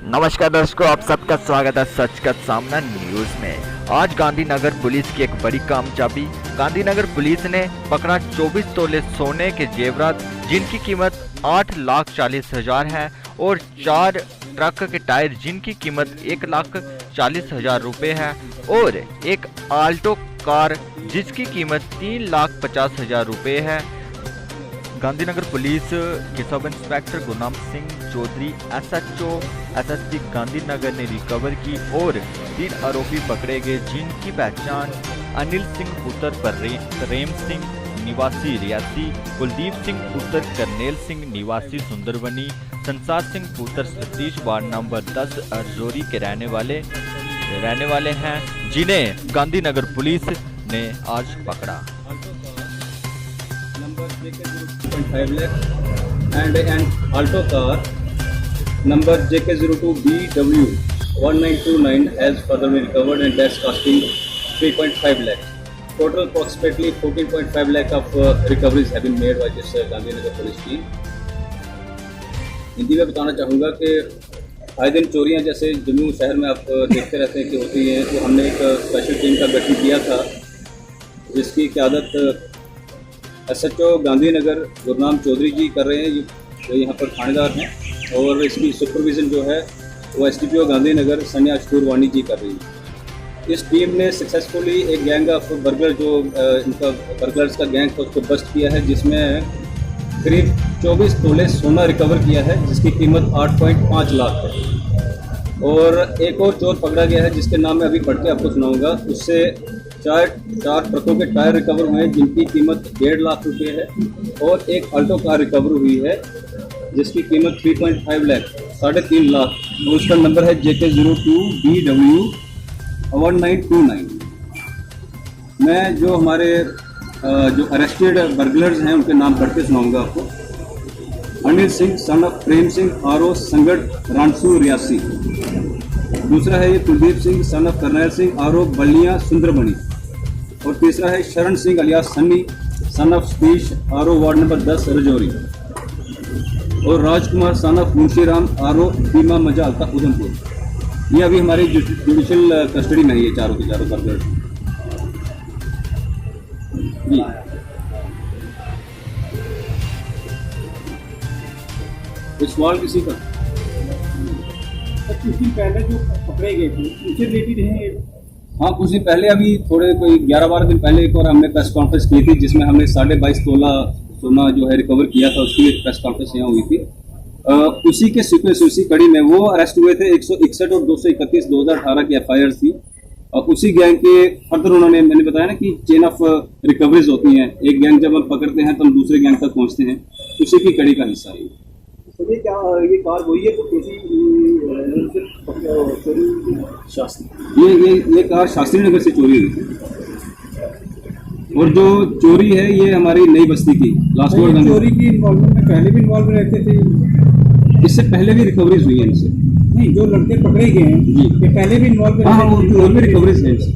नमस्कार दर्शकों, आप सबका स्वागत है सच का सामना न्यूज में। आज गांधीनगर पुलिस की एक बड़ी कामयाबी। गांधीनगर पुलिस ने पकड़ा 24 तोले सोने के जेवरात जिनकी कीमत 8,40,000 है और 4 ट्रक के टायर जिनकी कीमत 1,40,000 रुपए है और एक आल्टो कार जिसकी कीमत 3,50,000 रुपए है। गांधीनगर पुलिस के sub inspector Gurnam Singh Chaudhary SHO SSP Gandhinagar ने रिकवर की और 3 आरोपी पकड़े गए जिनकी पहचान अनिल सिंह पुत्र प्रेम सिंह निवासी रियासी, कुलदीप सिंह पुत्र करनेल सिंह निवासी सुंदरबनी, संसार सिंह पुत्र सतीश वार्ड नंबर 10 अर्जोरी के रहने वाले हैं जिन्हें गांधीनगर पुलिस ने आज पकड़ा। number JK02.5 lakh and an Alto car number JK02BW 1929 has further been recovered and that's costing 3.5 lakh. Total approximately 14.5 lakh of recoveries have been made by this Gandhinagar police team. Hindi में बताना चाहूँगा कि आए दिन चोरियाँ जैसे जम्मू शहर में आप देखते रहते हैं कि होती हैं, तो हमने एक स्पेशल टीम का गठन किया था जिसकी क़यादत SHO गांधीनगर गुरनाम चौधरी जी कर रहे हैं, जो यहाँ पर थानेदार हैं, और इसकी सुपरविज़न जो है वो SDPO गांधीनगर सन्या अशूरवाणी जी कर रही है। इस टीम ने सक्सेसफुली एक गैंग ऑफ बर्गलर जो इनका बर्गलर्स का गैंग था उसको बस्ट किया है, जिसमें करीब 24 तोले सोना रिकवर किया है जिसकी कीमत 8.5 लाख है। और एक और चोर पकड़ा गया है जिसके नाम मैं अभी पढ़ के आपको सुनाऊँगा। उससे चार ट्रकों के टायर रिकवर हुए हैं जिनकी कीमत 1.5 लाख रुपए है और एक अल्टो कार रिकवर हुई है जिसकी कीमत 3.5 लाख 3.5 लाख। और उसका नंबर है JK02BW 1929। मैं जो हमारे जो अरेस्टेड बर्गलर्स हैं उनके नाम पढ़ के सुनाऊंगा आपको। Anil Singh son of Prem Singh RO संगठ रानसू रियासी। दूसरा है ये Kuldeep Singh son of Karnail Singh RO Baliya Sunderbani. और तीसरा है Sharan Singh alias Sunny son of Satish RO ward number 10 Rajouri. और Rajkumar son of Munshiram RO Bhima Majalta Udhampur. ये अभी हमारी जुडिशियल कस्टडी में है ये चारों के चारों बर्गर जी। कुछ सवाल किसी का? कुछ दिन पहले जो पकड़े गए थे उनसे रिलेटेड है? हाँ, कुछ दिन पहले अभी थोड़े कोई 11-12 दिन पहले एक और हमने प्रेस कॉन्फ्रेंस की थी जिसमें हमने 22.5 तोला सोना जो है रिकवर किया था। उसकी एक प्रेस कॉन्फ्रेंस यहाँ हुई थी। उसी के सीक्वेंस उसी कड़ी में वो अरेस्ट हुए थे। 161 और 231 2018 की FIR थी। और उसी गैंग के फर्दर उन्होंने, मैंने बताया ना कि चेन ऑफ रिकवरीज होती हैं, एक गैंग जब हम पकड़ते हैं तो हम दूसरे गैंग तक पहुँचते हैं, उसी की कड़ी का हिस्सा है। तो ये क्या ये कार वही है तो कैसी ये कार शास्त्री नगर से चोरी हुई थी। और जो चोरी है ये हमारी नई बस्ती की लास्ट चोरी की इन्वॉल्वमेंट में पहले भी इन्वॉल्व रहते थे? इससे पहले भी रिकवरीज हुई है इनसे। नहीं, जो लड़के पकड़े गए हैं जी, ये पहले भी इन्वॉल्व हाँ, वो भी रिकवरीज है इनसे।